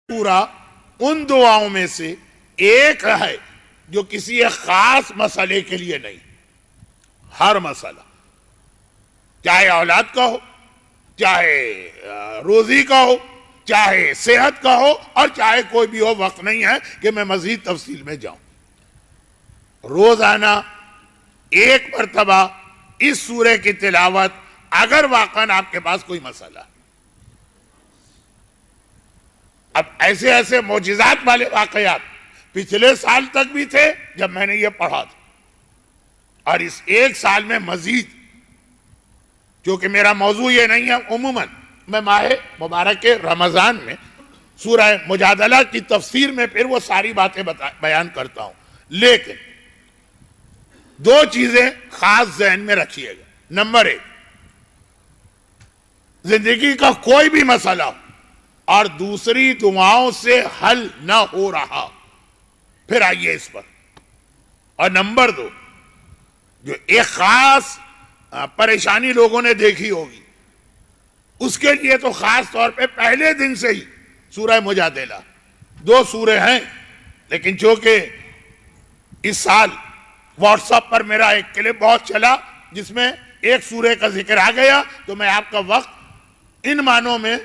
سورہ ان دعاؤں میں سے ایک ہے جو کسی ایک خاص مسئلے کے لیے نہیں، ہر مسئلہ، چاہے اولاد کا ہو، چاہے روزی کا ہو، چاہے صحت کا ہو، اور چاہے کوئی بھی ہو، وقت نہیں ہے کہ میں مزید تفصیل میں جاؤں۔ روزانہ ایک مرتبہ اس سورہ کی تلاوت، اگر واقعاً آپ کے پاس کوئی مسئلہ۔ اب ایسے ایسے معجزات والے واقعات پچھلے سال تک بھی تھے جب میں نے یہ پڑھا تھا، اور اس ایک سال میں مزید، کیونکہ میرا موضوع یہ نہیں ہے۔ عموماً میں ماہ مبارک رمضان میں سورہ مجادلہ کی تفسیر میں پھر وہ ساری باتیں بیان کرتا ہوں، لیکن دو چیزیں خاص ذہن میں رکھیے گا۔ نمبر ایک، زندگی کا کوئی بھی مسئلہ ہو اور دوسری دعاؤں سے حل نہ ہو رہا، پھر آئیے اس پر۔ اور نمبر دو، جو ایک خاص پریشانی لوگوں نے دیکھی ہوگی، اس کے لیے تو خاص طور پہ پہلے دن سے ہی سورہ مجادلہ، دو سورے ہیں، لیکن چونکہ اس سال واٹس ایپ پر میرا ایک کلپ بہت چلا جس میں ایک سورے کا ذکر آ گیا، تو میں آپ کا وقت ان معنوں میں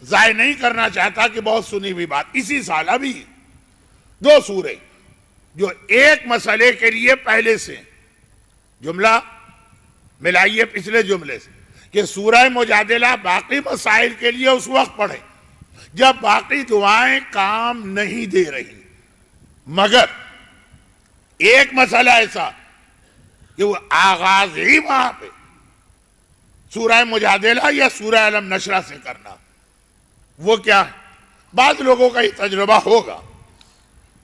ضائع نہیں کرنا چاہتا کہ بہت سنی ہوئی بات۔ اسی سال ابھی دو سورے جو ایک مسئلے کے لیے پہلے سے، جملہ ملائیے پچھلے جملے سے کہ سورہ مجادلہ باقی مسائل کے لیے اس وقت پڑھیں جب باقی دعائیں کام نہیں دے رہی، مگر ایک مسئلہ ایسا کہ وہ آغاز ہی وہاں پہ سورہ مجادلہ یا سورہ علم نشرہ سے کرنا۔ وہ کیا ہے؟ بعض لوگوں کا یہ تجربہ ہوگا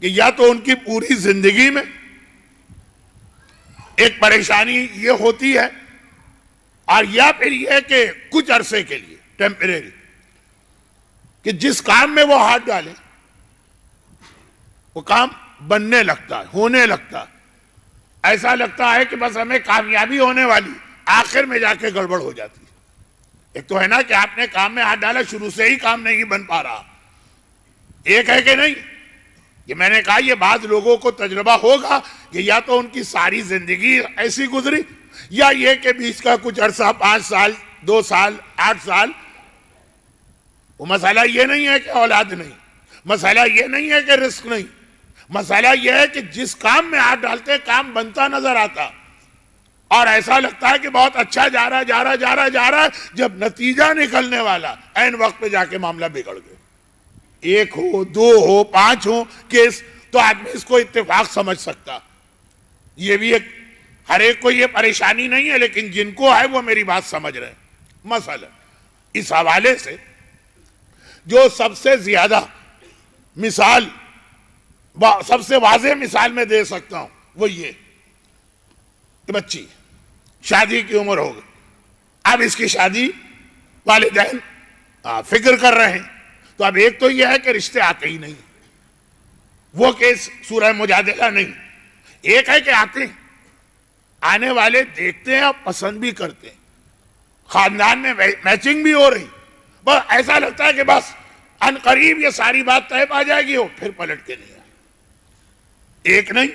کہ یا تو ان کی پوری زندگی میں ایک پریشانی یہ ہوتی ہے، اور یا پھر یہ کہ کچھ عرصے کے لیے ٹیمپریری، کہ جس کام میں وہ ہاتھ ڈالیں وہ کام بننے لگتا ہے، ہونے لگتا ہے، ایسا لگتا ہے کہ بس ہمیں کامیابی ہونے والی، آخر میں جا کے گڑبڑ ہو جاتی ہے۔ ایک تو ہے نا کہ آپ نے کام میں ہاتھ ڈالا، شروع سے ہی کام نہیں بن پا رہا۔ ایک ہے کہ نہیں، یہ میں نے کہا یہ بعض لوگوں کو تجربہ ہوگا کہ یا تو ان کی ساری زندگی ایسی گزری، یا یہ کہ بیچ کا کچھ عرصہ، 5 سال، 2 سال، 8 سال۔ وہ مسئلہ یہ نہیں ہے کہ اولاد نہیں، مسئلہ یہ نہیں ہے کہ رزق نہیں، مسئلہ یہ ہے کہ جس کام میں ہاتھ ڈالتے کام بنتا نظر آتا، اور ایسا لگتا ہے کہ بہت اچھا جا رہا ہے، جب نتیجہ نکلنے والا عین وقت پہ جا کے معاملہ بگڑ گیا۔ ایک ہو، 2 ہو، 5 ہو کیس، تو آدمی اس کو اتفاق سمجھ سکتا۔ یہ بھی ایک، ہر ایک کو یہ پریشانی نہیں ہے، لیکن جن کو ہے وہ میری بات سمجھ رہے ہیں۔ مثلا اس حوالے سے جو سب سے زیادہ مثال، سب سے واضح مثال میں دے سکتا ہوں وہ یہ کہ بچی شادی کی عمر ہو گئی، اب اس کی شادی والدین فکر کر رہے ہیں، تو اب ایک تو یہ ہے کہ رشتے آتے ہی نہیں، وہ کیس سورہ مجادلہ نہیں۔ ایک ہے کہ آتے ہیں، آنے والے دیکھتے ہیں اور پسند بھی کرتے ہیں، خاندان میں میچنگ بھی ہو رہی، بس ایسا لگتا ہے کہ بس ان قریب یہ ساری بات طے پا جائے گی، وہ پھر پلٹ کے نہیں آئے۔ ایک نہیں،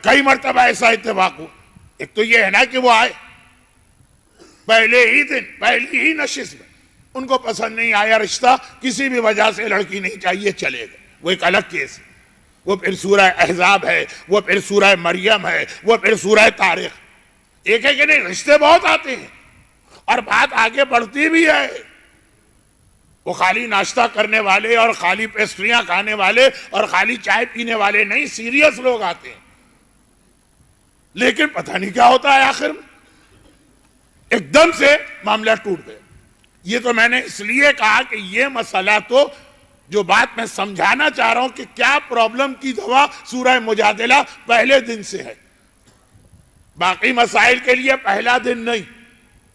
کئی مرتبہ ایسا اتفاق ہوا۔ ایک تو یہ ہے نا کہ وہ آئے پہلے ہی دن، پہلی ہی نشست میں، ان کو پسند نہیں آیا رشتہ، کسی بھی وجہ سے لڑکی نہیں چاہیے، چلے گئے، وہ ایک الگ کیس ہے۔ وہ پھر سورہ احزاب ہے، وہ پھر سورہ مریم ہے، وہ پھر سورہ طارق۔ ایک ہے کہ نہیں، رشتے بہت آتے ہیں اور بات آگے بڑھتی بھی ہے۔ وہ خالی ناشتہ کرنے والے اور خالی پیسٹریاں کھانے والے اور خالی چائے پینے والے نہیں، سیریس لوگ آتے ہیں، لیکن پتہ نہیں کیا ہوتا ہے آخر میں، ایک دم سے معاملہ ٹوٹ گیا۔ یہ تو میں نے اس لیے کہا کہ یہ مسئلہ تو، جو بات میں سمجھانا چاہ رہا ہوں کہ کیا پرابلم کی دوا سورہ مجادلہ پہلے دن سے ہے، باقی مسائل کے لیے پہلا دن نہیں۔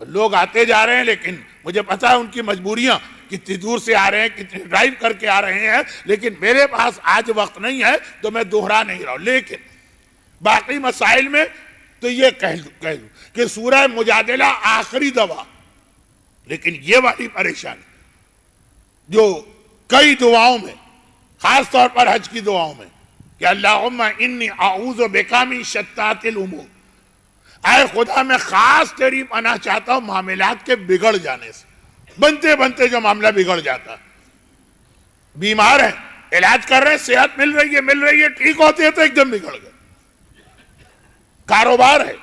لوگ آتے جا رہے ہیں، لیکن مجھے پتا ہے ان کی مجبوریاں، کتنی دور سے آ رہے ہیں، کتنی ڈرائیو کر کے آ رہے ہیں، لیکن میرے پاس آج وقت نہیں ہے تو میں دوہرا نہیں رہا ہوں۔ لیکن باقی مسائل میں تو یہ کہہ دوں کہ سورہ مجادلہ آخری دوا، لیکن یہ والی پریشانی جو کئی دعاؤں میں، خاص طور پر حج کی دعاؤں میں، کہ اللہم انی اعوذ بک من شتات الامور، اے خدا میں خاص تیری پناہ چاہتا ہوں معاملات کے بگڑ جانے سے، بنتے بنتے جو معاملہ بگڑ جاتا، بیمار ہیں، علاج کر رہے ہیں، صحت مل رہی ہے، ٹھیک ہوتے ہیں تو ایک دم بگڑ گئے، کاروبار ہے،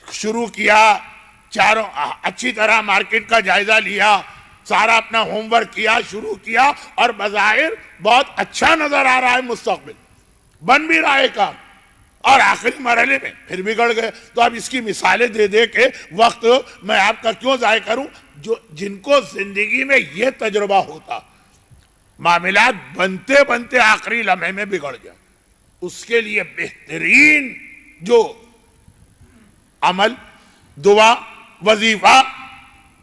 شروع کیا، چاروں اچھی طرح مارکیٹ کا جائزہ لیا، سارا اپنا ہوم ورک کیا، شروع کیا، اور بظاہر بہت اچھا نظر آ رہا ہے، مستقبل بن بھی رہا ہے کام، اور آخری مرحلے میں پھر بگڑ گئے۔ تو اب اس کی مثالیں دے دے کے وقت میں آپ کا کیوں ضائع کروں، جن کو زندگی میں یہ تجربہ ہوتا، معاملات بنتے بنتے آخری لمحے میں بگڑ گیا، اس کے لیے بہترین جو عمل، دعا، وظیفہ،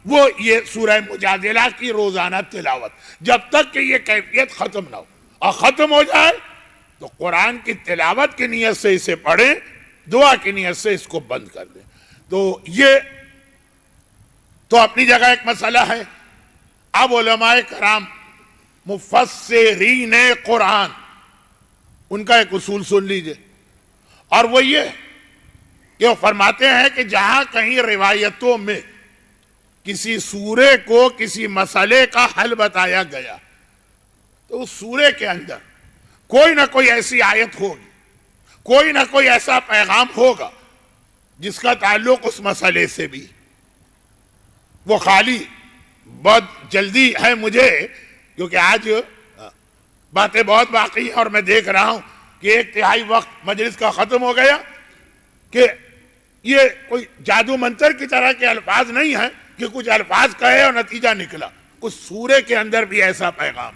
وہ یہ سورہ مجادلہ کی روزانہ تلاوت، جب تک کہ یہ کیفیت ختم نہ ہو، اور ختم ہو جائے تو قرآن کی تلاوت کی نیت سے اسے پڑھیں، دعا کی نیت سے اس کو بند کر دیں۔ تو یہ تو اپنی جگہ ایک مسئلہ ہے۔ اب علماء کرام مفسرین قرآن، ان کا ایک اصول سن لیجئے، اور وہ یہ کہ وہ فرماتے ہیں کہ جہاں کہیں روایتوں میں کسی سورے کو کسی مسئلے کا حل بتایا گیا تو اس سورے کے اندر کوئی نہ کوئی ایسی آیت ہوگی، کوئی نہ کوئی ایسا پیغام ہوگا جس کا تعلق اس مسئلے سے بھی۔ وہ خالی بہت جلدی ہے مجھے، کیونکہ آج باتیں بہت باقی ہیں اور میں دیکھ رہا ہوں کہ ایک تہائی وقت مجلس کا ختم ہو گیا، کہ یہ کوئی جادو منتر کی طرح کے الفاظ نہیں ہیں کہ کچھ الفاظ کہے اور نتیجہ نکلا، اس سورے کے اندر بھی ایسا پیغام